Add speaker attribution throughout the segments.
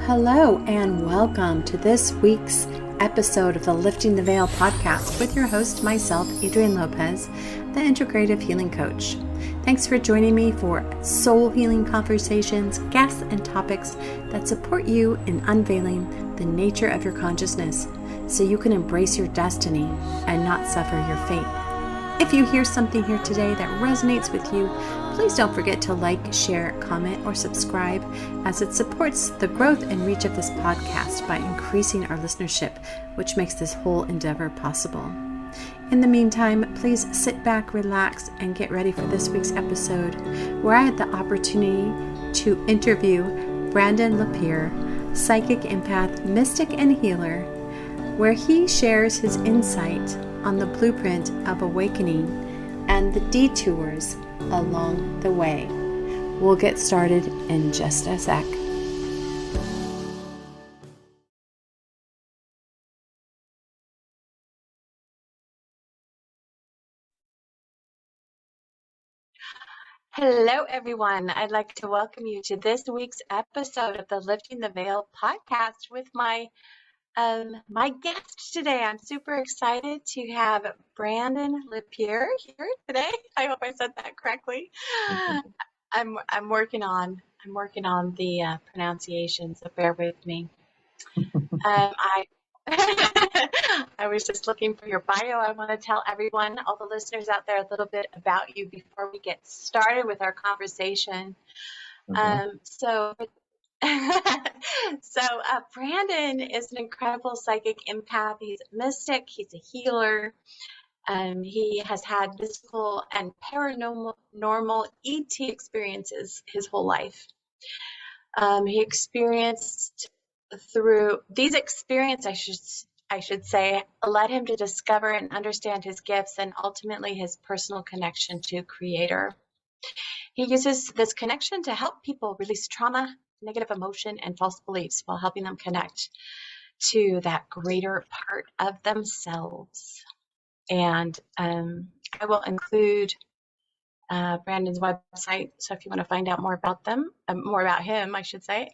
Speaker 1: Hello and welcome to this week's episode of the Lifting the Veil podcast with your host, myself, Adrienne Lopez, the Integrative Healing Coach. Thanks for joining me for soul healing conversations, guests, and topics that support you in unveiling the nature of your consciousness so you can embrace your destiny and not suffer your fate. If you hear something here today that resonates with you, please don't forget to like, share, comment, or subscribe, as it supports the growth and reach of this podcast by increasing our listenership, which makes this whole endeavor possible. In the meantime, please sit back, relax, and get ready for this week's episode, where I had the opportunity to interview Brandon La Pier, psychic-empath, mystic, and healer, where he shares his insight on the blueprint of awakening and the detours along the way. We'll get started in just a sec. Hello, everyone. I'd like to welcome you to this week's episode of the Lifting the Veil podcast with my guest today. I'm super excited to have Brandon La Pier here today. I hope I said that correctly. I'm working on the pronunciation, so bear with me. I I was just looking for your bio. I want to tell everyone, all the listeners out there, a little bit about you before we get started with our conversation. So Brandon is an incredible psychic empath. He's a mystic. He's a healer. He has had mystical and paranormal ET experiences his whole life. He experienced through these experiences, I should say, led him to discover and understand his gifts and ultimately his personal connection to Creator. He uses this connection to help people release trauma, negative emotion, and false beliefs while helping them connect to that greater part of themselves. And I will include Brandon's website, so if you want to find out more about them, more about him, I should say.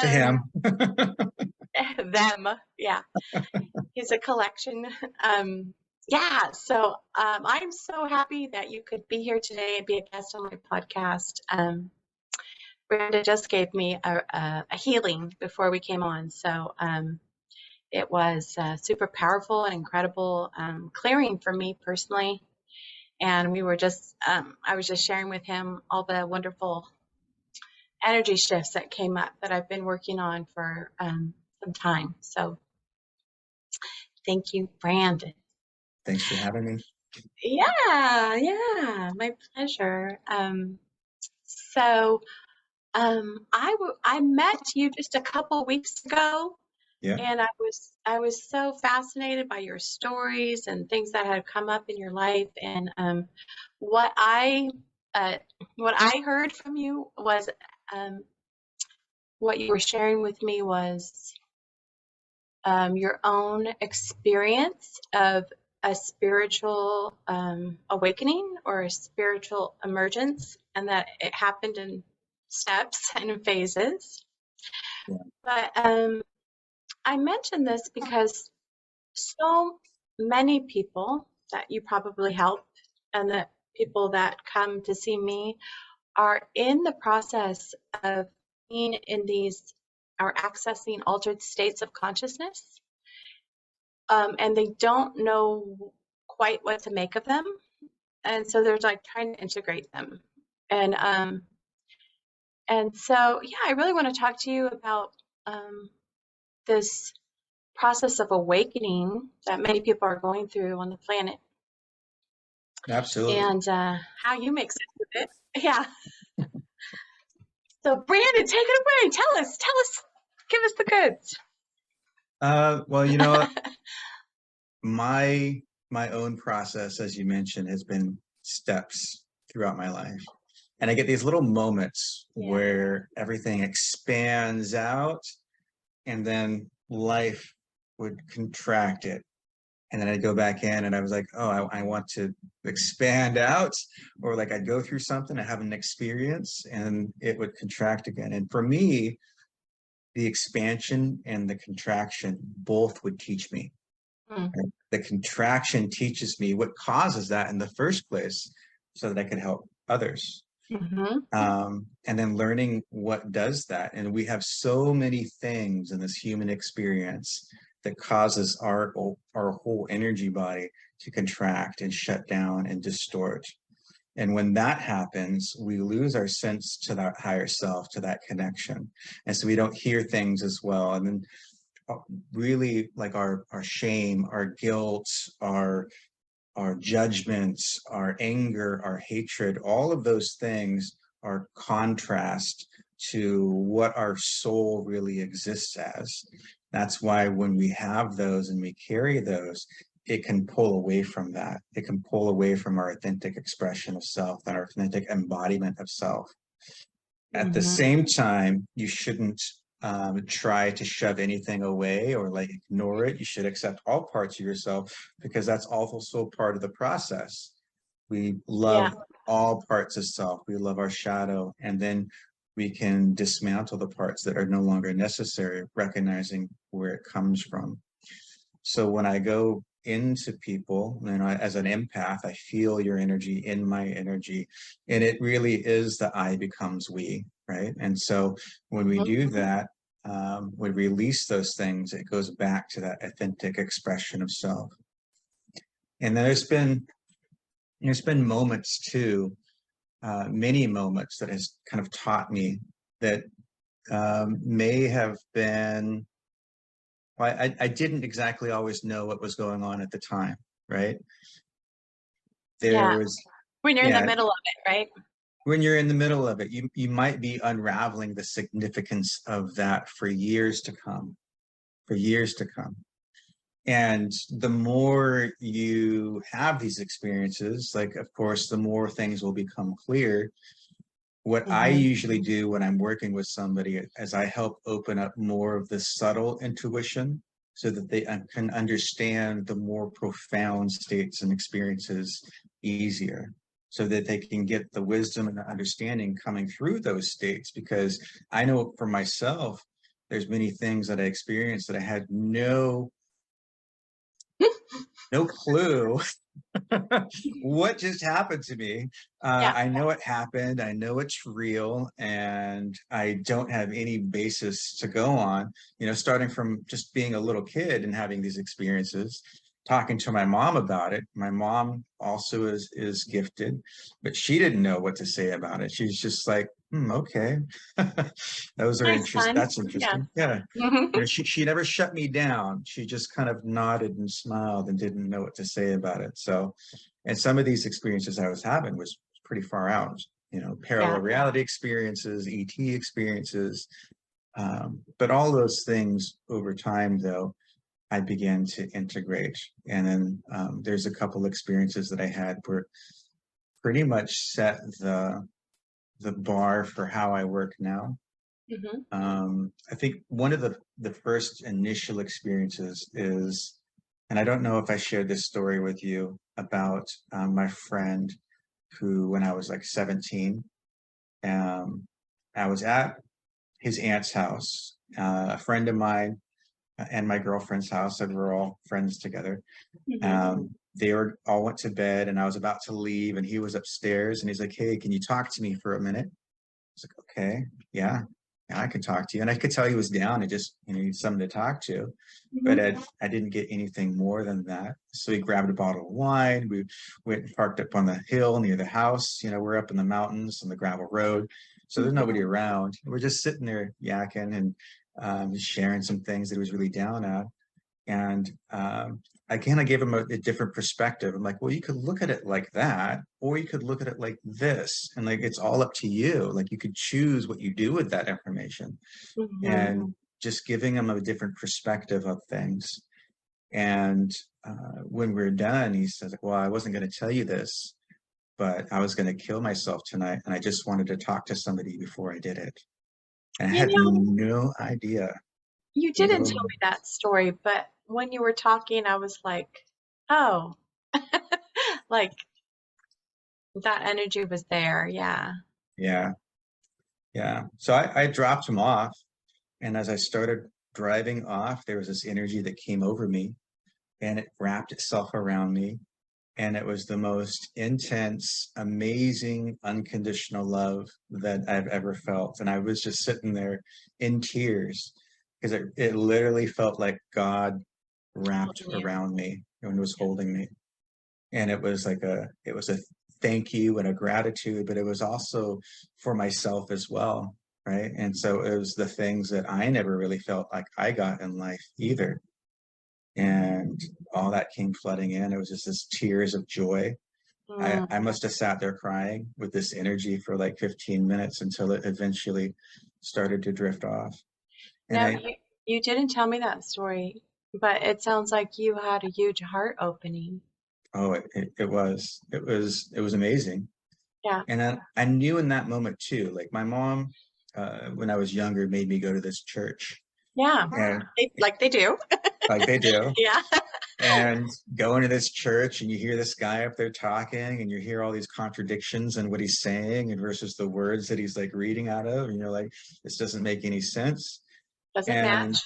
Speaker 2: Him.
Speaker 1: Them, yeah. He's a collection. So I'm so happy that you could be here today and be a guest on my podcast. Brandon just gave me a healing before we came on, so it was super powerful and incredible clearing for me personally. And we were just, I was just sharing with him all the wonderful energy shifts that came up that I've been working on for some time. So thank you, Brandon.
Speaker 2: Thanks for having me.
Speaker 1: Yeah, my pleasure. I met you just a couple weeks ago.
Speaker 2: Yeah.
Speaker 1: And I was so fascinated by your stories and things that had come up in your life. And what I heard from you was what you were sharing with me was your own experience of a spiritual awakening or a spiritual emergence, and that it happened in steps and in phases. Yeah. But I mention this because so many people that you probably help and the people that come to see me are in the process of being in these or accessing altered states of consciousness. And they don't know quite what to make of them. And so they're like trying to integrate them. And so, yeah, I really want to talk to you about this process of awakening that many people are going through on the planet.
Speaker 2: Absolutely.
Speaker 1: And how you make sense of it. Yeah. So Brandon, take it away. Tell us, give us the goods.
Speaker 2: Well, you know, my own process, as you mentioned, has been steps throughout my life. And I get these little moments where everything expands out and then life would contract it. And then I'd go back in and I was like, oh, I want to expand out, or like I'd go through something, I have an experience, and it would contract again. And for me, the expansion and the contraction both would teach me.
Speaker 1: Mm.
Speaker 2: Right? The contraction teaches me what causes that in the first place so that I can help others.
Speaker 1: Mm-hmm.
Speaker 2: And then learning what does that. And we have so many things in this human experience that causes our whole energy body to contract and shut down and distort. And when that happens, we lose our sense to that higher self, to that connection. And so we don't hear things as well. And then really like our shame, our guilt, our judgments, our anger, our hatred, all of those things are contrast to what our soul really exists as. That's why when we have those and we carry those, it can pull away from that. It can pull away from our authentic expression of self and our authentic embodiment of self. At the
Speaker 1: Mm-hmm.
Speaker 2: same time, you shouldn't try to shove anything away or like ignore it. You should accept all parts of yourself, because that's also part of the process. We
Speaker 1: Yeah.
Speaker 2: love all parts of self. We love our shadow, and then we can dismantle the parts that are no longer necessary, recognizing where it comes from. So when I go into people, as an empath, I feel your energy in my energy, and it really is the I becomes we, right? And so when we
Speaker 1: Mm-hmm.
Speaker 2: do that, we release those things, it goes back to that authentic expression of self. And then there's been moments too, many moments that has kind of taught me that may have been, well, I didn't exactly always know what was going on at the time, right? There
Speaker 1: Yeah.
Speaker 2: was,
Speaker 1: When you're in the
Speaker 2: yeah,
Speaker 1: middle of it, right?
Speaker 2: when you're in the middle of it, you might be unraveling the significance of that for years to come, for years to come. And the more you have these experiences, like, of course, the more things will become clear. What I
Speaker 1: Mm-hmm.
Speaker 2: usually do when I'm working with somebody is I help open up more of the subtle intuition so that they can understand the more profound states and experiences easier, so that they can get the wisdom and the understanding coming through those states. Because I know for myself, there's many things that I experienced that I had no clue what just happened to me.
Speaker 1: Yeah.
Speaker 2: I know it happened, I know it's real, and I don't have any basis to go on, starting from just being a little kid and having these experiences, talking to my mom about it. My mom also is gifted, but she didn't know what to say about it. She's just like, okay. Those are
Speaker 1: Nice
Speaker 2: interesting.
Speaker 1: fun.
Speaker 2: That's
Speaker 1: Yeah.
Speaker 2: interesting. Yeah.
Speaker 1: Mm-hmm.
Speaker 2: She never shut me down. She just kind of nodded and smiled and didn't know what to say about it. So, and some of these experiences I was having was pretty far out,
Speaker 1: Yeah.
Speaker 2: parallel reality experiences, ET experiences. But all those things over time, though, I began to integrate. And then there's a couple experiences that I had where pretty much set the bar for how I work now.
Speaker 1: Mm-hmm.
Speaker 2: I think one of the first initial experiences is, and I don't know if I shared this story with you about my friend who, when I was like 17, um, I was at his aunt's house, a friend of mine and my girlfriend's house, and we're all friends together.
Speaker 1: Mm-hmm.
Speaker 2: They all went to bed, and I was about to leave, and he was upstairs, and he's like, "Hey, can you talk to me for a minute?" I was like, "Okay, yeah, I can talk to you." And I could tell he was down and just, needed someone to talk to, but
Speaker 1: Mm-hmm.
Speaker 2: I didn't get anything more than that. So he grabbed a bottle of wine. We went and parked up on the hill near the house. We're up in the mountains on the gravel road, so there's nobody around. We're just sitting there yakking and sharing some things that he was really down at. And I kind of gave him a different perspective. I'm like, well, you could look at it like that, or you could look at it like this. And like, it's all up to you. Like, you could choose what you do with that information.
Speaker 1: Mm-hmm.
Speaker 2: And just giving him a different perspective of things. And when we're done, he says, well, I wasn't going to tell you this, but I was going to kill myself tonight. And I just wanted to talk to somebody before I did it. And I
Speaker 1: You
Speaker 2: had
Speaker 1: know,
Speaker 2: no idea.
Speaker 1: you didn't tell me that story, but when you were talking, I was like, Oh, like that energy was there. Yeah.
Speaker 2: Yeah. Yeah. So I dropped him off. And as I started driving off, there was this energy that came over me and it wrapped itself around me. And it was the most intense, amazing, unconditional love that I've ever felt. And I was just sitting there in tears because it literally felt like God wrapped
Speaker 1: Holding you.
Speaker 2: around me and was holding me. And it was a thank you and a gratitude, but it was also for myself as well. Right. And so it was the things that I never really felt like I got in life either. And all that came flooding in. It was just this tears of joy.
Speaker 1: Mm.
Speaker 2: I must have sat there crying with this energy for like 15 minutes until it eventually started to drift off. And
Speaker 1: No,
Speaker 2: I,
Speaker 1: you didn't tell me that story, but it sounds like you had a huge heart opening.
Speaker 2: oh, it was amazing.
Speaker 1: Yeah.
Speaker 2: And I knew in that moment too, like my mom, when I was younger, made me go to this church
Speaker 1: Yeah.
Speaker 2: and
Speaker 1: Like they do.
Speaker 2: like they do.
Speaker 1: Yeah.
Speaker 2: And go into this church and you hear this guy up there talking and you hear all these contradictions in what he's saying and versus the words that he's like reading out of. And you're like, this doesn't make any sense
Speaker 1: Doesn't
Speaker 2: and
Speaker 1: match.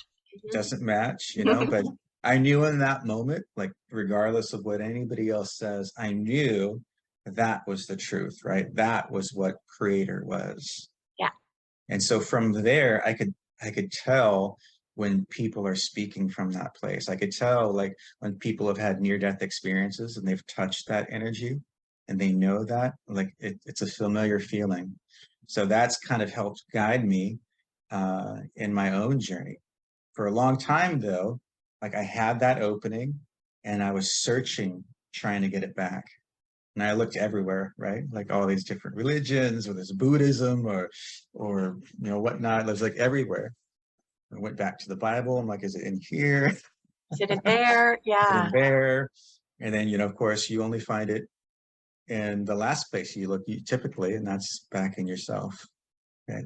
Speaker 2: doesn't match,
Speaker 1: Mhm.
Speaker 2: but I knew in that moment, like regardless of what anybody else says, I knew that was the truth, right? That was what creator was.
Speaker 1: Yeah.
Speaker 2: And so from there, I could tell when people are speaking from that place. I could tell like when people have had near death experiences and they've touched that energy and they know that like it's a familiar feeling. So that's kind of helped guide me in my own journey. For a long time though, like I had that opening and I was searching, trying to get it back. And I looked everywhere, right? Like all these different religions, whether it's Buddhism or whatnot. It was like everywhere. I went back to the Bible. I'm like, is it in here? Is
Speaker 1: Sit it there.
Speaker 2: it
Speaker 1: Yeah.
Speaker 2: in there? And then, of course, you only find it in the last place you look typically, and that's back in yourself. Okay.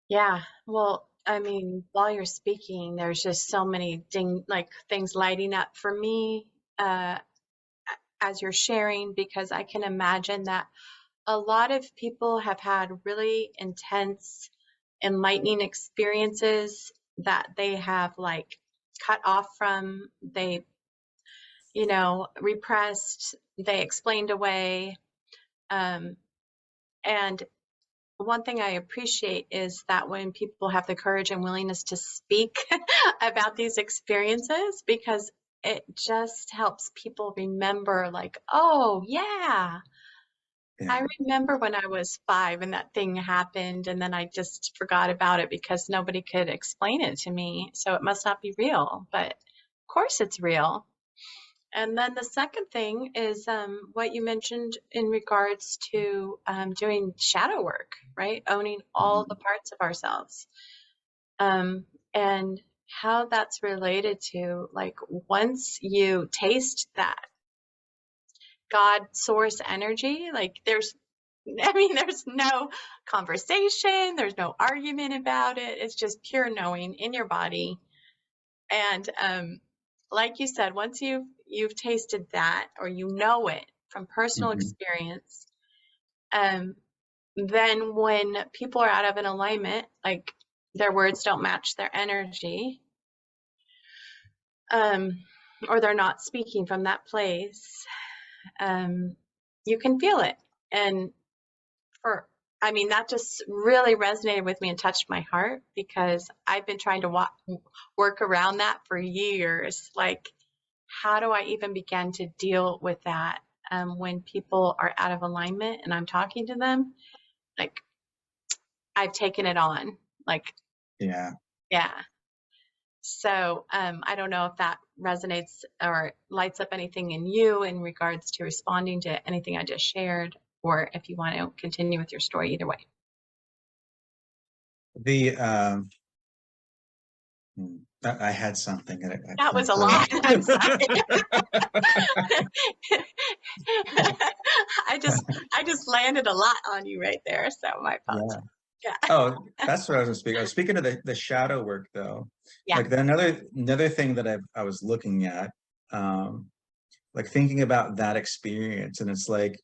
Speaker 1: Yeah. Well, I mean, while you're speaking, there's just so many things lighting up for me as you're sharing, because I can imagine that a lot of people have had really intense, enlightening experiences that they have like cut off from, they, repressed, they explained away. Um, and one thing I appreciate is that when people have the courage and willingness to speak about these experiences, because it just helps people remember, like, oh, yeah,
Speaker 2: Yeah.
Speaker 1: I remember when I was 5 and that thing happened, and then I just forgot about it because nobody could explain it to me. So it must not be real, but of course it's real. And then the second thing is what you mentioned in regards to doing shadow work, right? Owning all the
Speaker 2: Mhm.
Speaker 1: parts of ourselves. And how that's related to, like, once you taste that God source energy, like, there's no conversation, there's no argument about it. It's just pure knowing in your body. And like you said, once you've tasted that, or you know it from personal
Speaker 2: Mhm.
Speaker 1: experience, um, then when people are out of an alignment, like their words don't match their energy, um, or they're not speaking from that place, um, you can feel it. And for I mean, that just really resonated with me and touched my heart, because I've been trying to work around that for years. Like, how do I even begin to deal with that when people are out of alignment and I'm talking to them? Like, I've taken it on. Like,
Speaker 2: Yeah.
Speaker 1: yeah. So I don't know if that resonates or lights up anything in you in regards to responding to anything I just shared, or if you want to continue with your story, either way.
Speaker 2: The I had something that I
Speaker 1: That was a
Speaker 2: completely.
Speaker 1: lot. I'm sorry. I just I just landed a lot on you right there. So my apologies.
Speaker 2: Yeah.
Speaker 1: Yeah.
Speaker 2: Oh, that's what I was speaking. I was speaking of the shadow work though.
Speaker 1: Yeah.
Speaker 2: Like another thing that I was looking at like thinking about that experience, and it's like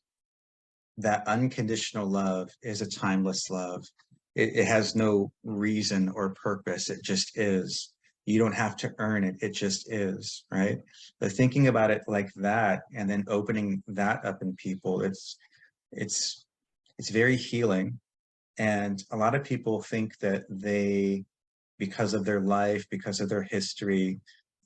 Speaker 2: that unconditional love is a timeless love. It has no reason or purpose. It just is. You don't have to earn it. It just is, right? But thinking about it like that and then opening that up in people, it's it's very healing. And a lot of people think that they, because of their life, because of their history,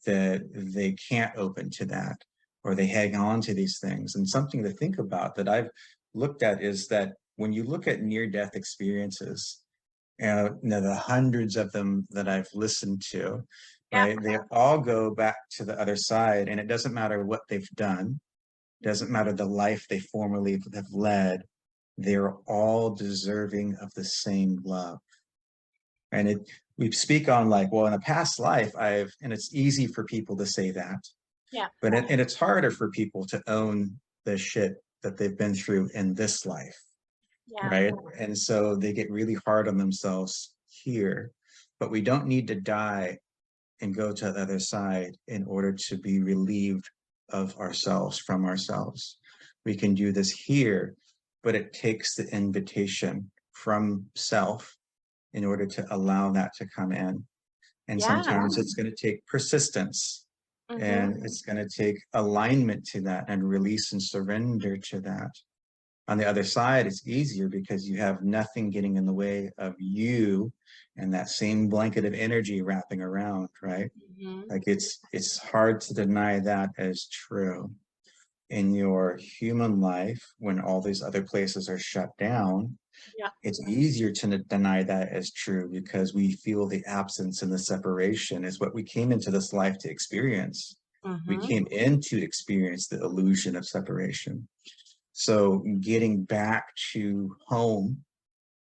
Speaker 2: that they can't open to that, or they hang on to these things. And something to think about that I've looked at is that when you look at near-death experiences, the hundreds of them that I've listened to,
Speaker 1: Yeah.
Speaker 2: right, they all go back to the other side, and it doesn't matter what they've done, doesn't matter the life they formerly have led, they're all deserving of the same love. And we speak on like, well, in a past life, and it's easy for people to say that,
Speaker 1: Yeah.
Speaker 2: but and it's harder for people to own the shit that they've been through in this life,
Speaker 1: Yeah.
Speaker 2: right? And so they get really hard on themselves here, but we don't need to die and go to the other side in order to be relieved of ourselves, from ourselves. We can do this here, but it takes the invitation from self in order to allow that to come in. And
Speaker 1: Yeah.
Speaker 2: sometimes it's going to take persistence,
Speaker 1: Mm-hmm.
Speaker 2: and it's going to take alignment to that and release and surrender to that. On the other side, it's easier because you have nothing getting in the way of you and that same blanket of energy wrapping around, right?
Speaker 1: Mm-hmm.
Speaker 2: Like it's hard to deny that as true. In your human life, when all these other places are shut down,
Speaker 1: Yeah.
Speaker 2: it's easier to deny that as true because we feel the absence and the separation is what we came into this life to experience. We
Speaker 1: Mm-hmm.
Speaker 2: came in to experience the illusion of separation. So getting back to home,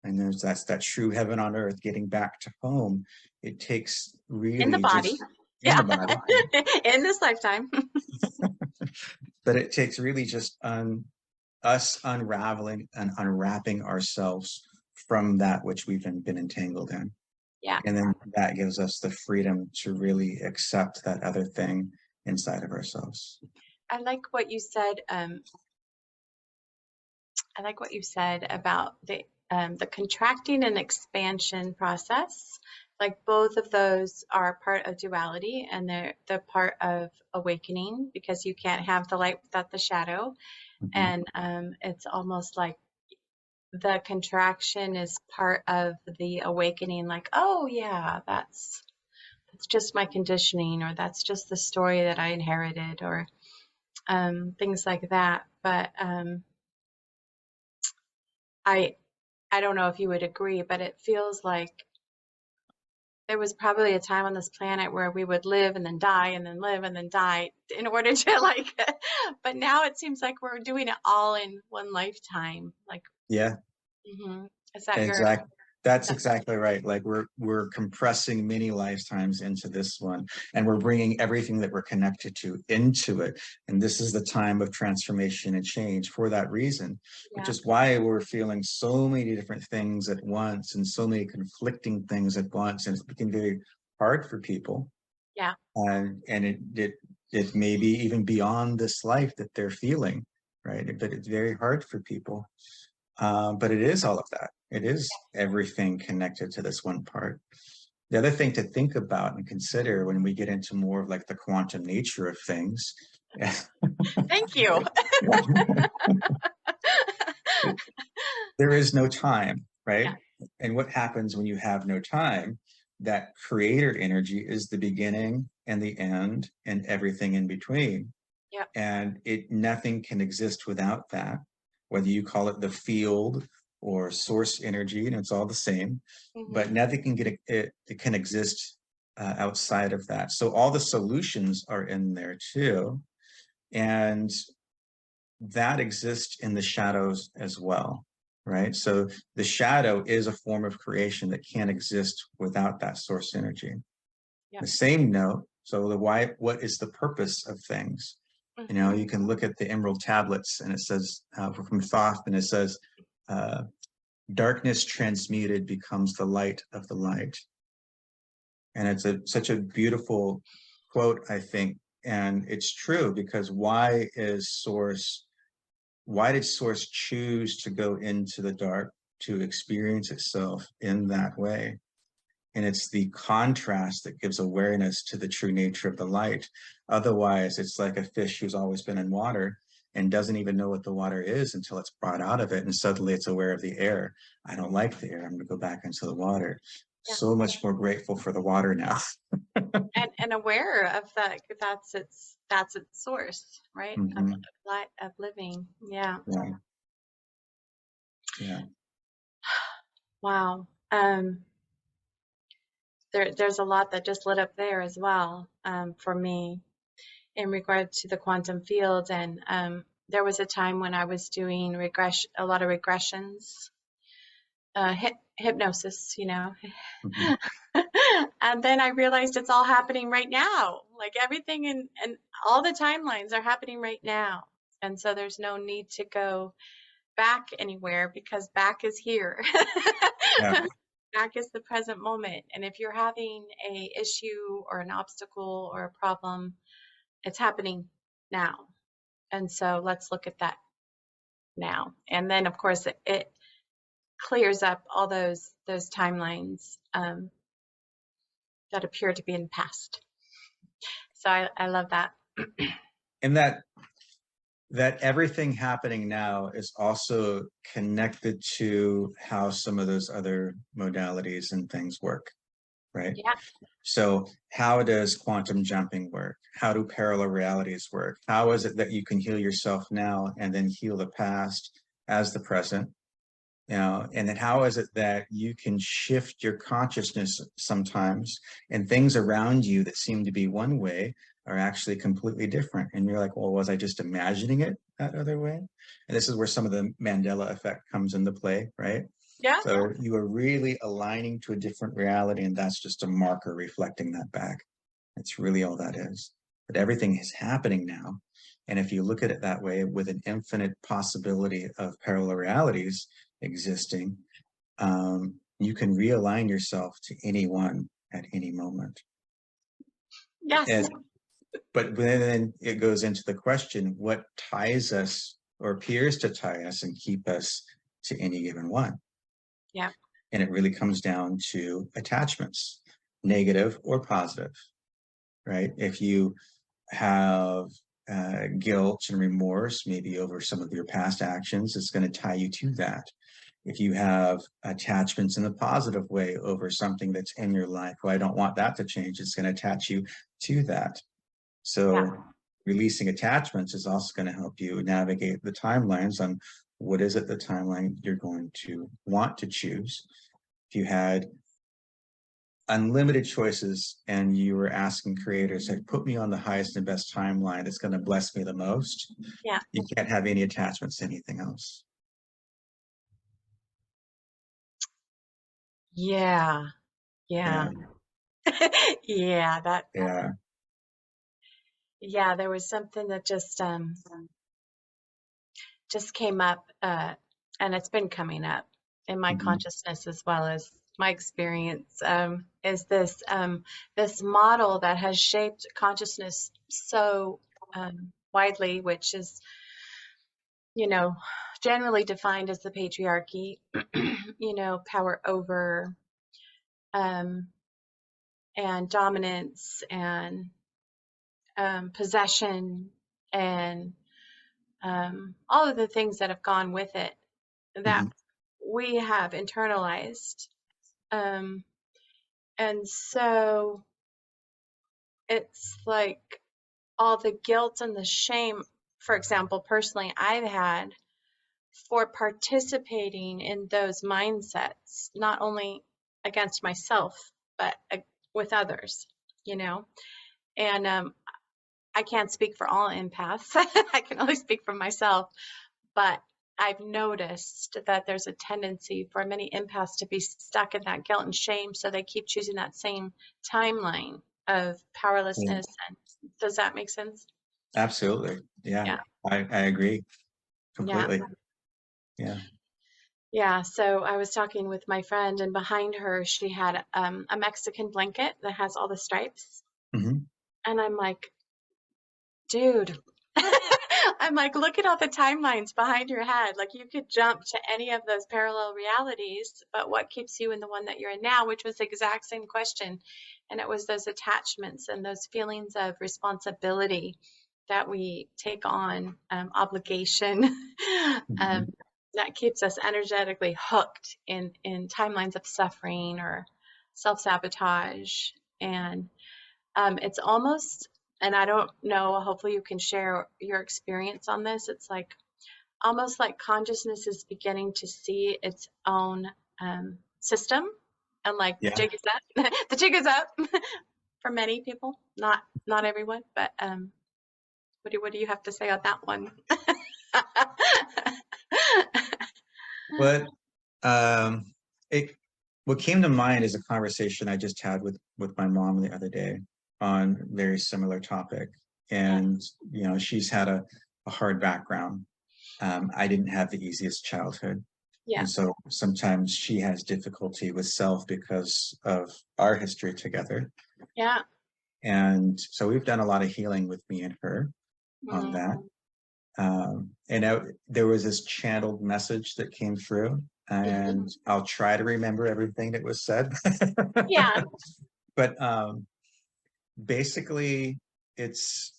Speaker 2: and that's that true heaven on earth, getting back to home, it takes
Speaker 1: In the
Speaker 2: really
Speaker 1: body.
Speaker 2: just in
Speaker 1: Yeah.
Speaker 2: the body.
Speaker 1: In this lifetime.
Speaker 2: But it takes really just us unraveling and unwrapping ourselves from that which we've been entangled in.
Speaker 1: Yeah.
Speaker 2: And then that gives us the freedom to really accept that other thing inside of ourselves.
Speaker 1: I like what you said. I like what you said about the contracting and expansion process. Like both of those are part of duality, and they're part of awakening, because you can't have the light without the shadow.
Speaker 2: Mm-hmm.
Speaker 1: And it's almost like the contraction is part of the awakening. Like, oh yeah, that's just my conditioning, or that's just the story that I inherited, or things like that. But I I don't know if you would agree, but it feels like there was probably a time on this planet where we would live and then die and then live and then die in order to like, but now it seems like we're doing it all in one lifetime. Like,
Speaker 2: Yeah,
Speaker 1: mhm. Is that your,
Speaker 2: exactly. That's
Speaker 1: that,
Speaker 2: exactly right. Like we're compressing many lifetimes into this one, and we're bringing everything that we're connected to into it. And this is the time of transformation and change for that reason, which
Speaker 1: yeah,
Speaker 2: is why we're feeling so many different things at once and so many conflicting things at once, and it's become very hard for people.
Speaker 1: yeah,
Speaker 2: And it may be even beyond this life that they're feeling, right? But it's very hard for people. But it is all of that. It is everything connected to this one part. The other thing to think about and consider when we get into more of like the quantum nature of things,
Speaker 1: thank you.
Speaker 2: there is no time, right?
Speaker 1: Yeah,
Speaker 2: And what happens when you have no time? That creator energy is the beginning and the end and everything in between.
Speaker 1: yeah,
Speaker 2: And nothing can exist without that, whether you call it the field or source energy, and it's all the same, but
Speaker 1: hmm,
Speaker 2: nothing can it can exist outside of that. So all the solutions are in there too, and that exists in the shadows as well, right? So the shadow is a form of creation that can't exist without that source energy.
Speaker 1: yeah,
Speaker 2: The same note, so the why, what is the purpose of things? You know,
Speaker 1: hmm,
Speaker 2: you can look at the emerald tablets, and it says from Thoth, and it says, darkness transmuted becomes the light of the light. And it's such a beautiful quote, I think, And it's true, because why did source choose to go into the dark to experience itself in that way? And it's the contrast that gives awareness to the true nature of the light. Otherwise, it's like a fish who's always been in water and doesn't even know what the water is until it's brought out of it. And suddenly it's aware of the air. I don't like the air. I'm going to go back into the water.
Speaker 3: Yeah.
Speaker 2: So much more grateful for the water now.
Speaker 3: And aware of that, that's its source, right? Of
Speaker 2: Mhm.
Speaker 3: light, of living. Yeah.
Speaker 2: Yeah. Yeah.
Speaker 3: Wow. There's a lot that just lit up there as well, for me, in regard to the quantum field. And there was a time when I was doing a lot of regressions, hypnosis,
Speaker 2: Mhm.
Speaker 3: and then I realized it's all happening right now. Like everything and all the timelines are happening right now. And so there's no need to go back anywhere, because back is here.
Speaker 2: Yeah.
Speaker 3: Back is the present moment. And if you're having a issue or an obstacle or a problem, it's happening now. And so let's look at that now. And then of course it clears up all those timelines that appear to be in the past. So I love that.
Speaker 2: And that everything happening now is also connected to how some of those other modalities and things work, right?
Speaker 3: Yeah.
Speaker 2: So how does quantum jumping work? How do parallel realities work? How is it that you can heal yourself now and then heal the past as the present? And then how is it that you can shift your consciousness sometimes, and things around you that seem to be one way are actually completely different? And you're like, well, was I just imagining it that other way? And this is where some of the Mandela effect comes into play, right?
Speaker 3: Yeah.
Speaker 2: So you are really aligning to a different reality, and that's just a marker reflecting that back. That's really all that is. But everything is happening now. And if you look at it that way, with an infinite possibility of parallel realities existing, you can realign yourself to anyone at any moment.
Speaker 3: Yes.
Speaker 2: But then it goes into the question, what ties us or appears to tie us and keep us to any given one?
Speaker 3: Yeah.
Speaker 2: And it really comes down to attachments, negative or positive, right? If you have guilt and remorse, maybe over some of your past actions, it's going to tie you to that. If you have attachments in a positive way over something that's in your life, well, I don't want that to change, it's going to attach you to that. So releasing attachments is also going to help you navigate the timelines on what is it the timeline you're going to want to choose. If you had unlimited choices and you were asking creators, like, put me on the highest and best timeline that's going to bless me the most,
Speaker 3: Yeah.
Speaker 2: you can't have any attachments to anything else.
Speaker 3: Yeah. Yeah. Yeah. That.
Speaker 2: Yeah.
Speaker 3: Yeah. There was something that just came up, and it's been coming up in my
Speaker 2: Mm-hmm.
Speaker 3: consciousness as well as my experience, is this model that has shaped consciousness so widely, which is, generally defined as the patriarchy, power over, um, and dominance and possession and all of the things that have gone with it that
Speaker 2: Mm-hmm.
Speaker 3: we have internalized. Um, and so it's like all the guilt and the shame, for example, personally, I've had for participating in those mindsets, not only against myself, but with others, you know? And I can't speak for all empaths. I can only speak for myself, but I've noticed that there's a tendency for many empaths to be stuck in that guilt and shame, so they keep choosing that same timeline of
Speaker 2: Yeah.
Speaker 3: powerlessness. And does that make sense?
Speaker 2: Absolutely. Yeah.
Speaker 3: Yeah.
Speaker 2: I agree
Speaker 3: Yeah.
Speaker 2: completely. Yeah.
Speaker 3: Yeah. So I was talking with my friend, and behind her, she had a Mexican blanket that has all the stripes.
Speaker 2: Mm-hmm.
Speaker 3: And I'm like, dude. I'm like, look at all the timelines behind your head. Like you could jump to any of those parallel realities, but what keeps you in the one that you're in now, which was the exact same question. And it was those attachments and those feelings of responsibility that we take on, obligation,
Speaker 2: Mhm.
Speaker 3: that keeps us energetically hooked in timelines of suffering or self-sabotage. And it's almost, and I don't know, hopefully you can share your experience on this. It's like almost like consciousness is beginning to see its own system, and like the
Speaker 2: Yeah.
Speaker 3: jig is up. The jig is up for many people, not everyone, but what do you have to say on that one?
Speaker 2: What um it what came to mind is a conversation I just had with my mom the other day on a very similar topic.
Speaker 3: Yeah,
Speaker 2: And she's had a hard background. I didn't have the easiest childhood.
Speaker 3: yeah,
Speaker 2: And so sometimes she has difficulty with self because of our history together.
Speaker 3: yeah.
Speaker 2: And so we've done a lot of healing with me and her on that.
Speaker 3: Mm-hmm.
Speaker 2: There was this channeled message that came through, and I'll try to remember everything that was said.
Speaker 3: Yeah,
Speaker 2: But basically, it's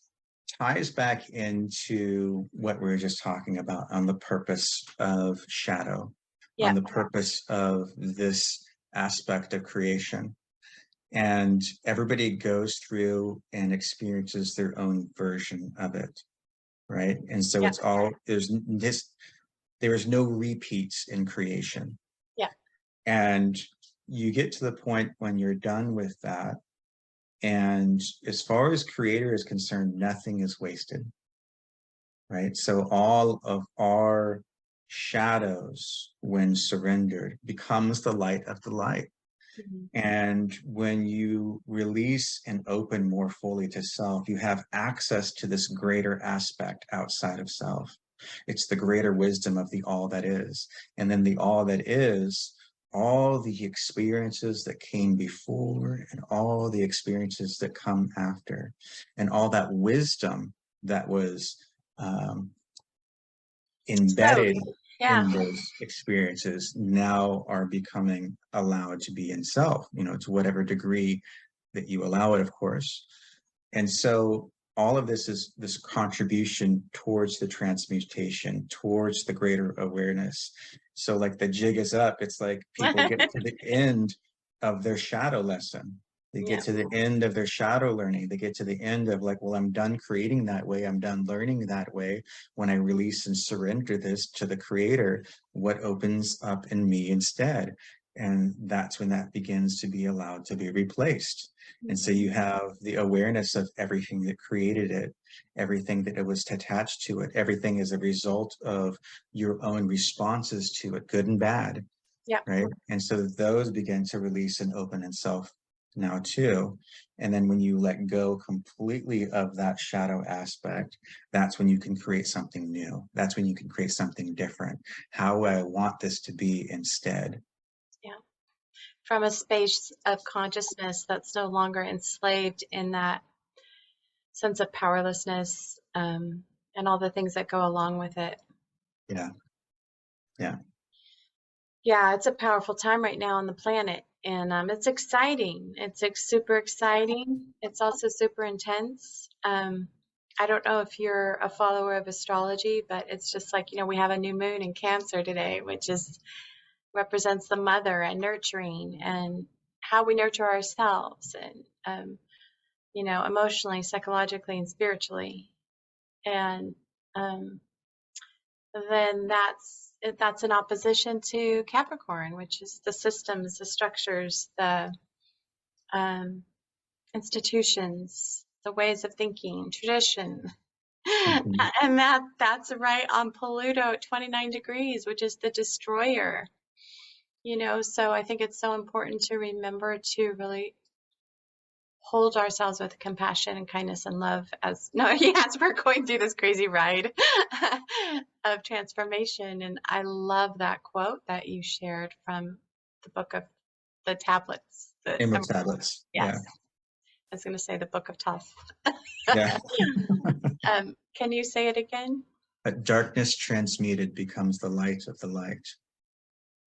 Speaker 2: ties back into what we were just talking about on the purpose of shadow, on
Speaker 3: yeah.
Speaker 2: the purpose of this aspect of creation. And everybody goes through and experiences their own version of it, right? And so
Speaker 3: Yeah,
Speaker 2: it's all there is no repeats in creation.
Speaker 3: yeah.
Speaker 2: And you get to the point when you're done with that, and as far as creator is concerned, nothing is wasted, right? So all of our shadows, when surrendered, becomes the light of the light.
Speaker 3: Mhm.
Speaker 2: And when you release and open more fully to self, you have access to this greater aspect outside of self. It's the greater wisdom of the all that is. And then the all that is, all the experiences that came before and all the experiences that come after, and all that wisdom that was um,
Speaker 3: So,
Speaker 2: embedded
Speaker 3: yeah,
Speaker 2: in those experiences now are becoming allowed to be in self, to whatever degree that you allow it, of course. And so all of this is this contribution towards the transmutation, towards the greater awareness. So like the jig is up, it's like people get to the end of their shadow lesson. They get
Speaker 3: yeah,
Speaker 2: to the end of their shadow learning. They get to the end of like, well, I'm done creating that way. I'm done learning that way. When I release and surrender this to the creator, what opens up in me instead? And that's when that begins to be allowed to be replaced. And so you have the awareness of everything that created it, everything that it was attached to it, everything is a result of your own responses to it, good and bad,
Speaker 3: yeah.
Speaker 2: right? And so those begin to release and open in self now too. And then when you let go completely of that shadow aspect, that's when you can create something new. That's when you can create something different. How I want this to be instead.
Speaker 3: Yeah. From a space of consciousness that's no longer enslaved in that sense of powerlessness, and all the things that go along with it.
Speaker 2: Yeah. Yeah.
Speaker 3: Yeah, it's a powerful time right now on the planet, and it's exciting. It's super exciting. It's also super intense. I don't know if you're a follower of astrology, but it's just like, we have a new moon in Cancer today, which is represents the mother and nurturing and how we nurture ourselves and emotionally, psychologically, and spiritually. And um, then that's in opposition to Capricorn, which is the systems, the structures, the um, institutions, the ways of thinking, tradition.
Speaker 2: Mhm.
Speaker 3: And that's right on Pluto at 29 degrees, which is the destroyer. So I think it's so important to remember to really hold ourselves with compassion and kindness and love as we're going through this crazy ride of transformation. And I love that quote that you shared from the book of the tablets.
Speaker 2: Emerald tablets.
Speaker 3: Yes.
Speaker 2: Yeah.
Speaker 3: I was going to say the Book of Thoth.
Speaker 2: Yeah.
Speaker 3: Can you say it again?
Speaker 2: But darkness transmuted becomes the light of the light.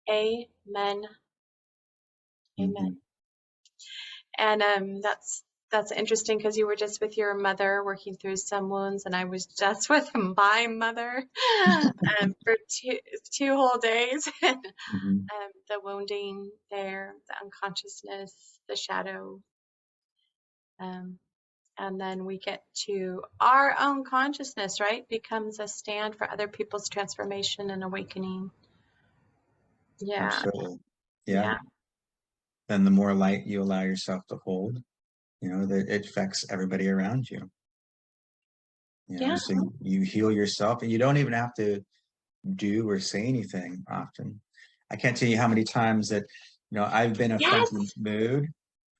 Speaker 3: Amen.
Speaker 2: Mm-hmm.
Speaker 3: Amen. And that's interesting because you were just with your mother working through some wounds, and I was just with my mother for two whole days.
Speaker 2: Mm-hmm.
Speaker 3: The wounding there, the unconsciousness, the shadow. And then we get to our own consciousness, right? Becomes a stand for other people's transformation and awakening. Yeah.
Speaker 2: Absolutely. Yeah.
Speaker 3: Yeah.
Speaker 2: Then the more light you allow yourself to hold, that it affects everybody around you.
Speaker 3: Yeah.
Speaker 2: So you heal yourself, and you don't even have to do or say anything often. I can't tell you how many times that, I've been in a
Speaker 3: Yes.
Speaker 2: funky mood.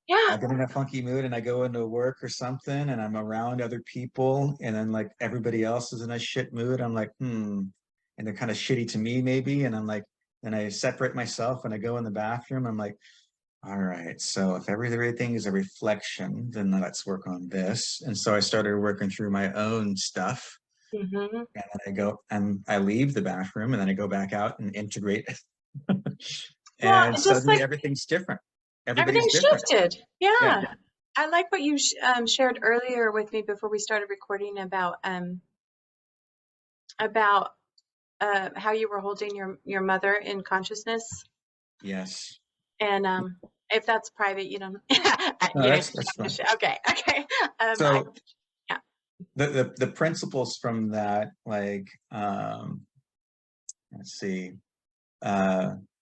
Speaker 3: Yeah.
Speaker 2: I've been in a funky mood, and I go into work or something, and I'm around other people, and then like everybody else is in a shit mood. I'm like, and they're kind of shitty to me maybe. And I'm like, then I separate myself and I go in the bathroom. I'm like, all right, so if everything is a reflection, then let's work on this. And so I started working through my own stuff.
Speaker 3: Mm-hmm.
Speaker 2: And then I go and I leave the bathroom, and then I go back out and integrate.
Speaker 3: Well,
Speaker 2: And
Speaker 3: just
Speaker 2: suddenly
Speaker 3: like
Speaker 2: everything's different.
Speaker 3: everything
Speaker 2: Everybody's different.
Speaker 3: shifted.
Speaker 2: Yeah.
Speaker 3: Yeah. I like what you shared earlier with me before we started recording about how you were holding your mother in consciousness.
Speaker 2: Yes.
Speaker 3: And if that's private, you don't
Speaker 2: No,
Speaker 3: you know
Speaker 2: that's fine.
Speaker 3: okay.
Speaker 2: So
Speaker 3: Yeah.
Speaker 2: the principles from that, like, let's see,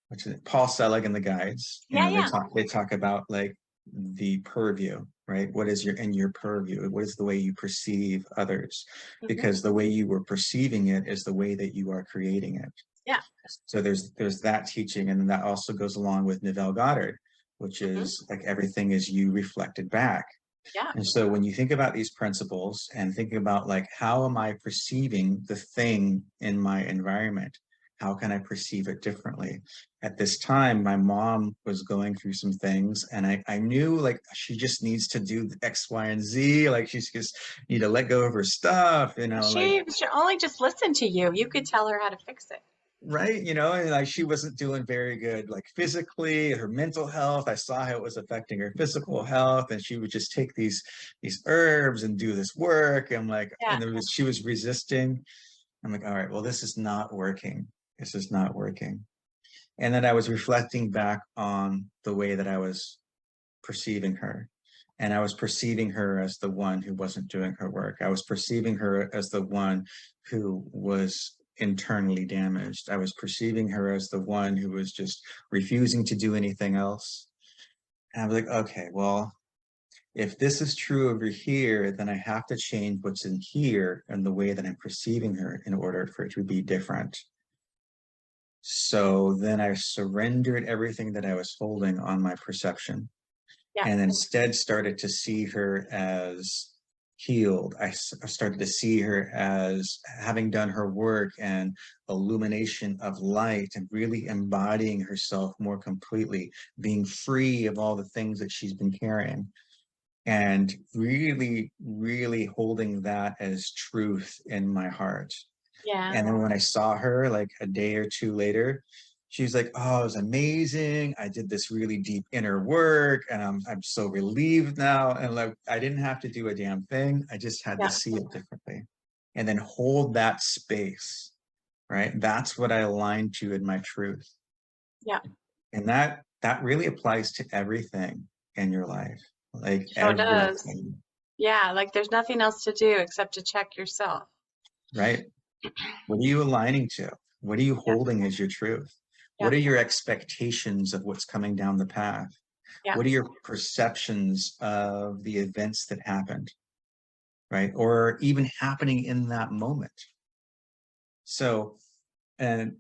Speaker 2: which is Paul Selig and the guides,
Speaker 3: Yeah.
Speaker 2: they talk about like the purview, right? What is in your purview? What is the way you perceive others?
Speaker 3: Mm-hmm.
Speaker 2: Because the way you were perceiving it is the way that you are creating it.
Speaker 3: Yeah.
Speaker 2: So there's that teaching, and then that also goes along with Neville Goddard, which is like everything is you reflected back.
Speaker 3: Yeah.
Speaker 2: And so when you think about these principles and thinking about like, how am I perceiving the thing in my environment? How can I perceive it differently? At this time, my mom was going through some things, and I knew like she just needs to do X, Y, and Z. Like she's just need to let go of her stuff, like.
Speaker 3: She should only just listen to you. You could tell her how to fix it.
Speaker 2: Right, and like she wasn't doing very good, like physically, her mental health. I saw how it was affecting her physical health, and she would just take these herbs and do this work. I'm like,
Speaker 3: Yeah.
Speaker 2: and she was resisting. I'm like, all right, well, this is not working. This is not working. And then I was reflecting back on the way that I was perceiving her. And I was perceiving her as the one who wasn't doing her work. I was perceiving her as the one who was internally damaged. I was perceiving her as the one who was just refusing to do anything else. And I was like, okay, well, if this is true over here, then I have to change what's in here and the way that I'm perceiving her in order for it to be different. So then I surrendered everything that I was holding on my perception.
Speaker 3: Yeah.
Speaker 2: And instead started to see her as healed. I started to see her as having done her work and illumination of light, and really embodying herself more completely, being free of all the things that she's been carrying, and really, really holding that as truth in my heart.
Speaker 3: Yeah.
Speaker 2: And then when I saw her like a day or two later, she was like, oh, it was amazing. I did this really deep inner work, and I'm so relieved now. And like, I didn't have to do a damn thing. I just had to see it differently, and then hold that space, right? That's what I aligned to in my truth.
Speaker 3: Yeah.
Speaker 2: And that really applies to everything in your life, like
Speaker 3: Sure does.
Speaker 2: everything.
Speaker 3: Yeah. Like there's nothing else to do except to check yourself.
Speaker 2: Right? What are you aligning to? What are you holding as your truth? What are your expectations of what's coming down the path?
Speaker 3: Yeah.
Speaker 2: What are your perceptions of the events that happened, right? Or even happening in that moment. So, and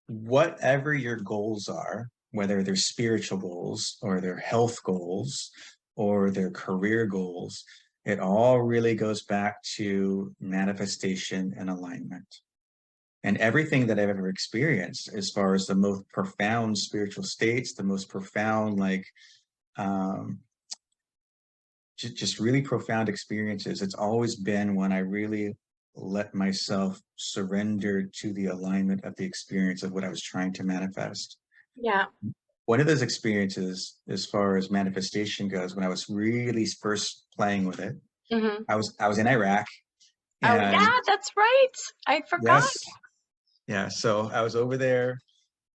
Speaker 2: whatever your goals are, whether they're spiritual goals or they're health goals or their career goals, it all really goes back to manifestation and alignment. And everything that I've ever experienced, as far as the most profound spiritual states, the most profound, like, just really profound experiences. It's always been when I really let myself surrender to the alignment of the experience of what I was trying to manifest.
Speaker 3: Yeah.
Speaker 2: One of those experiences, as far as manifestation goes, when I was really first playing with it,
Speaker 3: Mm-hmm.
Speaker 2: I was in Iraq,
Speaker 3: Oh,
Speaker 2: and
Speaker 3: yeah, that's right. I forgot.
Speaker 2: yes, yeah. So I was over there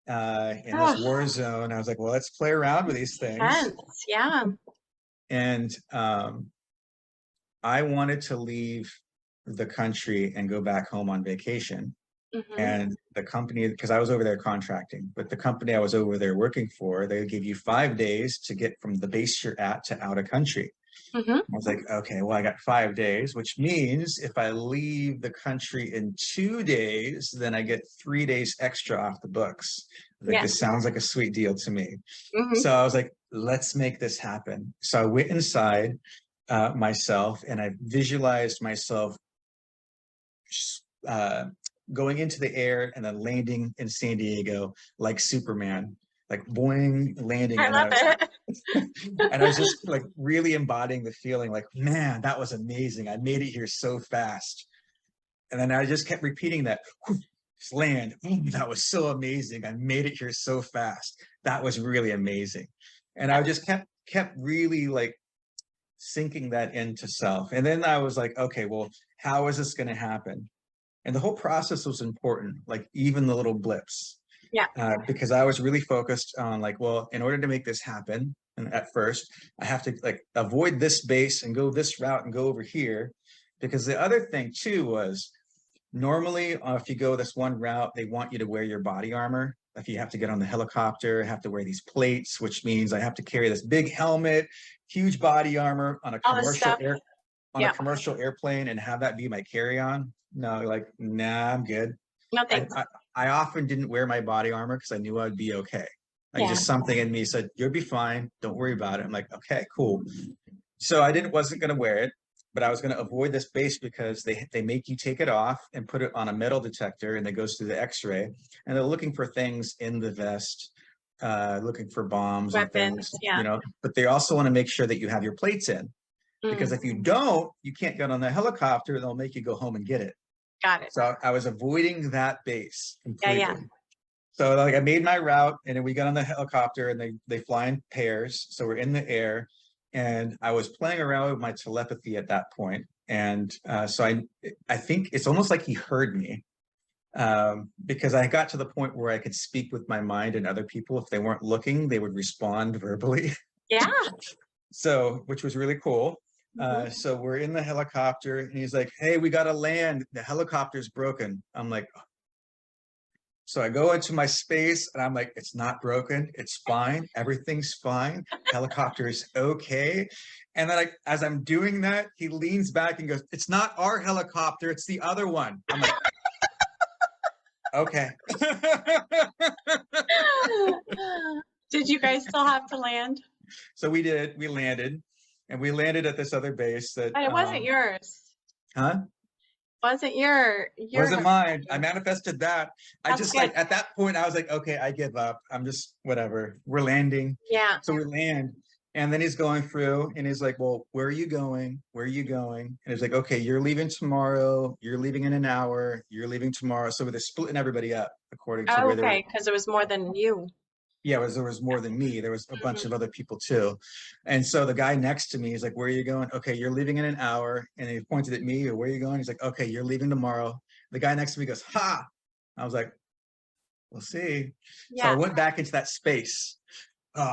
Speaker 2: in this
Speaker 3: Oh,
Speaker 2: war zone. I was like, well, let's play around with these things.
Speaker 3: intense. Yeah.
Speaker 2: And I wanted to leave the country and go back home on vacation.
Speaker 3: Mm-hmm.
Speaker 2: And the company, because I was over there contracting, but the company I was over there working for, they give you 5 days to get from the base you're at to out of country.
Speaker 3: Mm-hmm.
Speaker 2: I was like, okay, well, I got 5 days, which means if I leave the country in 2 days, then I get 3 days extra off the books. Like,
Speaker 3: Yeah.
Speaker 2: this sounds like a sweet deal to me.
Speaker 3: Mm-hmm.
Speaker 2: So I was like, let's make this happen. So I went inside myself, and I visualized myself uh, going into the air and then landing in San Diego like Superman, like boing, landing.
Speaker 3: I love it.
Speaker 2: And I was just like really embodying the feeling like, man, that was amazing. I made it here so fast. And then I just kept repeating that, land, that was so amazing. I made it here so fast. That was really amazing. And I just kept really like sinking that into self. And then I was like, okay, well, how is this going to happen? And the whole process was important, like even the little blips.
Speaker 3: Yeah.
Speaker 2: Because I was really focused on like, well, in order to make this happen, and at first, I have to like avoid this base and go this route and go over here. Because the other thing too was normally if you go this one route, they want you to wear your body armor. If you have to get on the helicopter, I have to wear these plates, which means I have to carry this big helmet, huge body armor on a
Speaker 3: All this
Speaker 2: commercial
Speaker 3: stuff.
Speaker 2: a commercial airplane and have that be my carry-on. No, like, nah, I'm good.
Speaker 3: No thanks.
Speaker 2: I often didn't wear my body armor because I knew I'd be okay. Like, just something in me said, you'll be fine. Don't worry about it. I'm like, okay, cool. So I wasn't going to wear it, but I was going to avoid this base because they make you take it off and put it on a metal detector, and it goes through the x-ray, and they're looking for things in the vest, looking for bombs,
Speaker 3: Weapons,
Speaker 2: and things,
Speaker 3: yeah.
Speaker 2: but they also want to make sure that you have your plates in. Because if you don't, you can't get on the helicopter. They'll make you go home and get it.
Speaker 3: Got it.
Speaker 2: So I was avoiding that base completely.
Speaker 3: Yeah.
Speaker 2: So like I made my route, and then we got on the helicopter, and they fly in pairs. So we're in the air, and I was playing around with my telepathy at that point. And so I think it's almost like he heard me, because I got to the point where I could speak with my mind, and other people, if they weren't looking, they would respond verbally.
Speaker 3: Yeah.
Speaker 2: So, which was really cool. So we're in the helicopter, and he's like, hey, we got to land. The helicopter's broken. I'm like, so I go into my space, and I'm like, it's not broken. It's fine. Everything's fine. Helicopter is okay. And then as I'm doing that, he leans back and goes, it's not our helicopter. It's the other one. I'm like, okay.
Speaker 3: Did you guys still have to land?
Speaker 2: So we did. We landed. And we landed at this other base that.
Speaker 3: But it wasn't yours.
Speaker 2: Huh?
Speaker 3: Wasn't your
Speaker 2: wasn't mine. I manifested that.
Speaker 3: That's
Speaker 2: just
Speaker 3: good.
Speaker 2: like at that point, I was like, okay, I give up. I'm just whatever. We're landing.
Speaker 3: Yeah.
Speaker 2: So we land. And then he's going through, and he's like, well, where are you going? Where are you going? And he's like, okay, you're leaving tomorrow. You're leaving in an hour. You're leaving tomorrow. So they're splitting everybody up according to where they were.
Speaker 3: Okay, because it was more than you.
Speaker 2: Yeah, there was more than me. There was a bunch of other people too. And so the guy next to me is like, where are you going? Okay, you're leaving in an hour. And he pointed at me, or where are you going? He's like, okay, you're leaving tomorrow. The guy next to me goes, ha! I was like, we'll see.
Speaker 3: Yeah.
Speaker 2: So I went back into that space,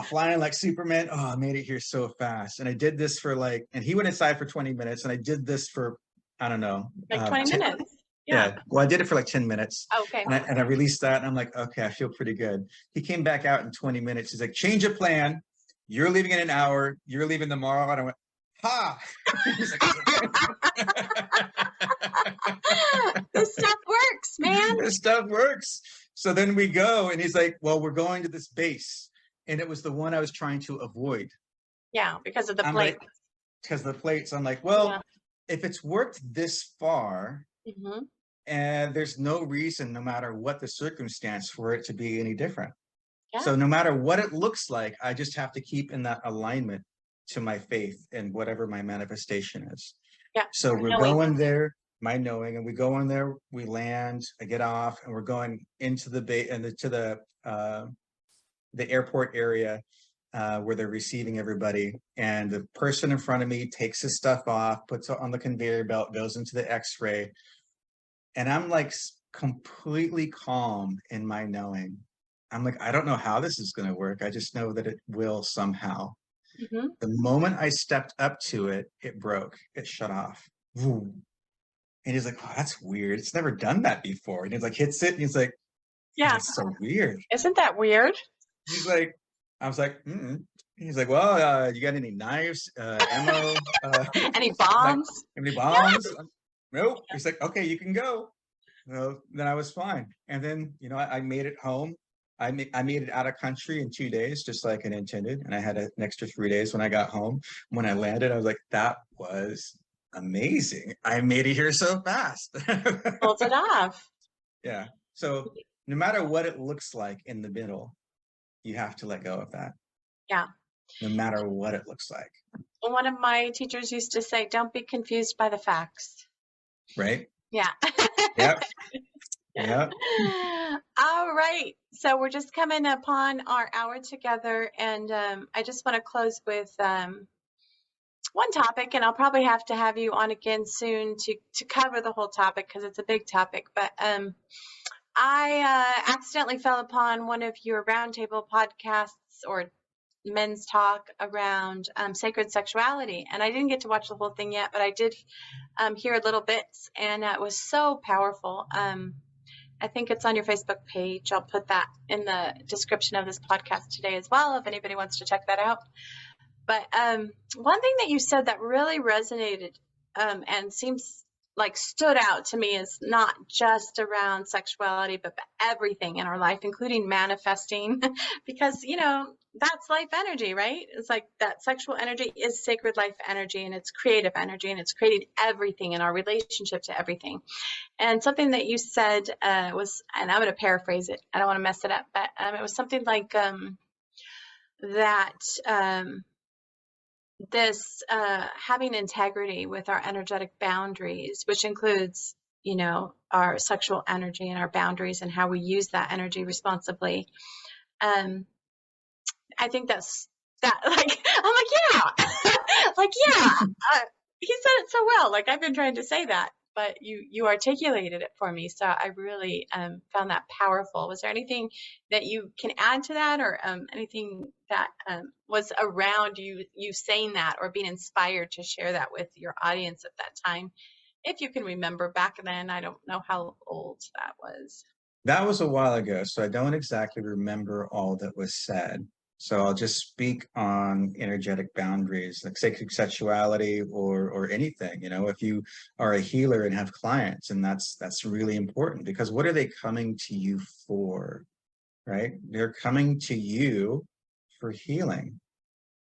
Speaker 2: flying like Superman. Oh, I made it here so fast. And I did this for and he went inside for 20 minutes, and I did this for, I don't know.
Speaker 3: Like 20 minutes.
Speaker 2: Yeah. Well, I did it for like 10 minutes.
Speaker 3: Okay.
Speaker 2: And I released that, and I'm like, okay, I feel pretty good. He came back out in 20 minutes. He's like, change of plan. You're leaving in an hour. You're leaving tomorrow. And I went, ha!
Speaker 3: This stuff works, man.
Speaker 2: This stuff works. So then we go, and he's like, well, we're going to this base. And it was the one I was trying to avoid.
Speaker 3: Yeah, because of the
Speaker 2: I'm
Speaker 3: plate.
Speaker 2: Like, because of the plates. I'm like, well, if it's worked this far, and there's no reason, no matter what the circumstance, for it to be any different. Yeah. So no matter what it looks like, I just have to keep in that alignment to my faith and whatever my manifestation is.
Speaker 3: Yeah.
Speaker 2: So we're
Speaker 3: Knowing.
Speaker 2: going there, my knowing, and we go in there, we land, I get off, and we're going into the bay and to the airport area where they're receiving everybody. And the person in front of me takes his stuff off, puts it on the conveyor belt, goes into the X-ray. And I'm like completely calm in my knowing. I'm like, I don't know how this is going to work. I just know that it will somehow.
Speaker 3: Mm-hmm.
Speaker 2: The moment I stepped up to it, it broke. It shut off. Boom. And he's like, oh, that's weird. It's never done that before. And he's like, hits it. And he's like,
Speaker 3: Yeah.
Speaker 2: that's so weird.
Speaker 3: Isn't that weird?
Speaker 2: He's like, I was like, mm-mm. He's like, well, you got any knives, ammo?
Speaker 3: Any bombs?
Speaker 2: Like, any bombs? Nope. He's like, okay, you can go. Well, then I was fine. And then, you know, I made it home. I made it out of country in 2 days, just like I intended. And I had an extra 3 days when I got home. When I landed, I was like, that was amazing. I made it here so fast.
Speaker 3: Pulled it off.
Speaker 2: Yeah. So no matter what it looks like in the middle, you have to let go of that.
Speaker 3: Yeah.
Speaker 2: No matter what it looks like.
Speaker 3: One of my teachers used to say, don't be confused by the facts.
Speaker 2: Right?
Speaker 3: Yeah.
Speaker 2: Yep. Yep.
Speaker 3: All right. So we're just coming upon our hour together. And I just want to close with one topic. And I'll probably have to have you on again soon to cover the whole topic because it's a big topic. But I accidentally fell upon one of your roundtable podcasts or men's talk around sacred sexuality. And I didn't get to watch the whole thing yet, but I did hear little bits, and it was so powerful. I think it's on your Facebook page. I'll put that in the description of this podcast today as well, if anybody wants to check that out. But one thing that you said that really resonated and seems like stood out to me is not just around sexuality, but everything in our life, including manifesting, because, you know, that's life energy, right? It's like that sexual energy is sacred life energy, and it's creative energy, and it's creating everything in our relationship to everything. And something that you said was, and I'm going to paraphrase it, I don't want to mess it up, but it was something like that this having integrity with our energetic boundaries, which includes, you know, our sexual energy and our boundaries and how we use that energy responsibly. I think that's that. Like, I'm like, yeah, like, yeah. He said it so well. Like, I've been trying to say that, but you articulated it for me. So I really found that powerful. Was there anything that you can add to that, or anything that was around you saying that, or being inspired to share that with your audience at that time? If you can remember back then, I don't know how old that was.
Speaker 2: That was a while ago, so I don't exactly remember all that was said. So I'll just speak on energetic boundaries, like sacred sexuality or anything. You know, if you are a healer and have clients, and that's really important, because what are they coming to you for, right? They're coming to you for healing.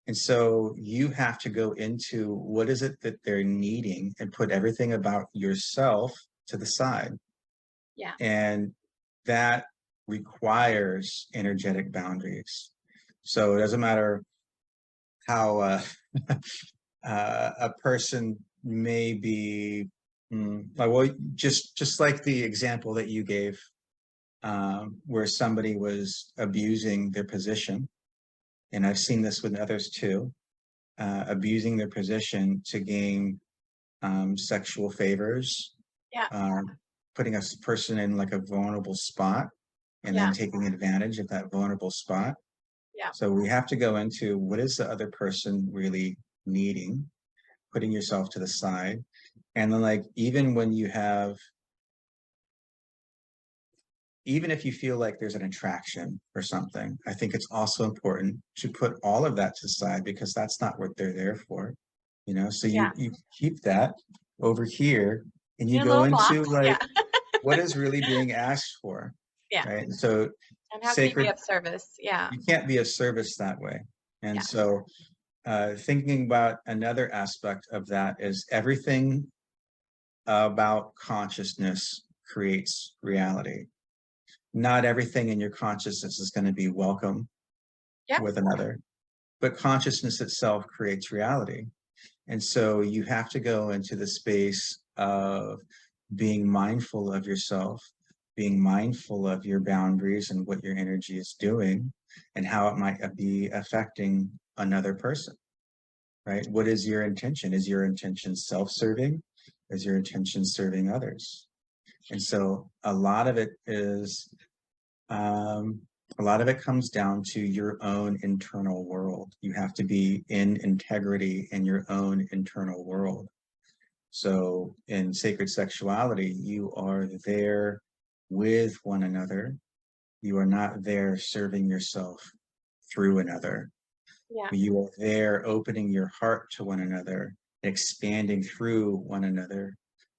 Speaker 2: And so you have to go into what is it that they're needing and put everything about yourself to the side.
Speaker 3: Yeah.
Speaker 2: And that requires energetic boundaries. So it doesn't matter how a person may be, well, just like the example that you gave, where somebody was abusing their position, and I've seen this with others too, abusing their position to gain sexual favors, putting a person in like a vulnerable spot, and then taking advantage of that vulnerable spot.
Speaker 3: Yeah.
Speaker 2: So we have to go into what is the other person really needing, putting yourself to the side. And then, like, even if you feel like there's an attraction or something, I think it's also important to put all of that to the side, because that's not what they're there for, you know? So you keep that over here, and you go into like, what is really being asked for?
Speaker 3: Yeah.
Speaker 2: Right. So
Speaker 3: and how can you be of service? Yeah.
Speaker 2: You can't be of service that way. And so thinking about another aspect of that is everything about consciousness creates reality. Not everything in your consciousness is going to be welcome with another, but consciousness itself creates reality. And so you have to go into the space of being mindful of yourself, being mindful of your boundaries and what your energy is doing and how it might be affecting another person, right? What is your intention? Is your intention self-serving? Is your intention serving others? And so a lot of it is, a lot of it comes down to your own internal world. You have to be in integrity in your own internal world. So in sacred sexuality, you are there with one another. You are not there serving yourself through another.
Speaker 3: Yeah.
Speaker 2: You are there opening your heart to one another, expanding through one another,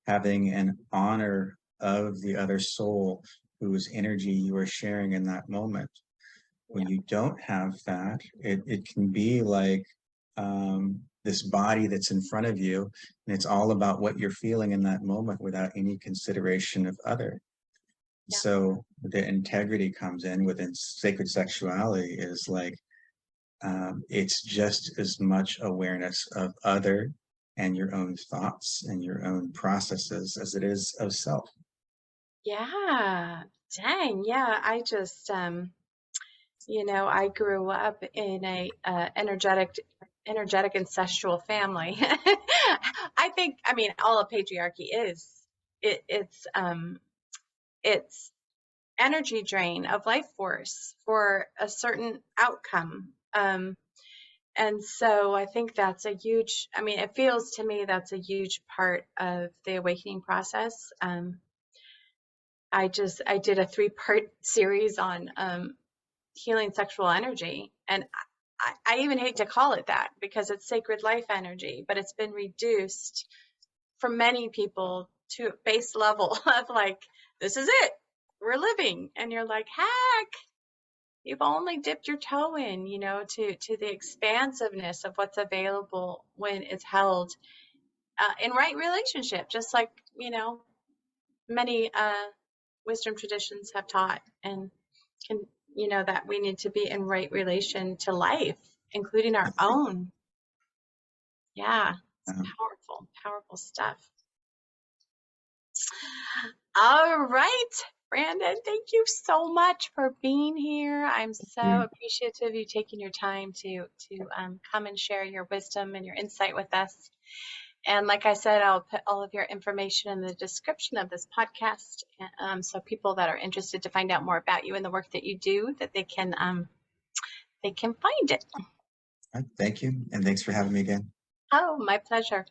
Speaker 2: having an honor of the other soul whose energy you are sharing in that moment. When
Speaker 3: Yeah.
Speaker 2: you don't have that, it can be like this body that's in front of you, and it's all about what you're feeling in that moment without any consideration of other.
Speaker 3: Yeah.
Speaker 2: So the integrity comes in within sacred sexuality is like, it's just as much awareness of other and your own thoughts and your own processes as it is of self.
Speaker 3: Yeah. Dang. Yeah. I just, I grew up in a energetic ancestral family. I mean, all of patriarchy is it's energy drain of life force for a certain outcome. And so I think that's a huge, I mean, it feels to me that's a huge part of the awakening process. I did a 3-part series on healing sexual energy. And I even hate to call it that because it's sacred life energy, but it's been reduced for many people to a base level of like, this is it, we're living. And you're like, heck, you've only dipped your toe in, to the expansiveness of what's available when it's held in right relationship, just like, many wisdom traditions have taught and can, that we need to be in right relation to life, including our own. Yeah, it's
Speaker 2: Um,
Speaker 3: powerful, powerful stuff. All right, Brandon, thank you so much for being here. I'm so appreciative of you taking your time to come and share your wisdom and your insight with us. And like I said, I'll put all of your information in the description of this podcast, so people that are interested to find out more about you and the work that you do, that they can find it.
Speaker 2: Thank you, and thanks for having me again.
Speaker 3: Oh, my pleasure.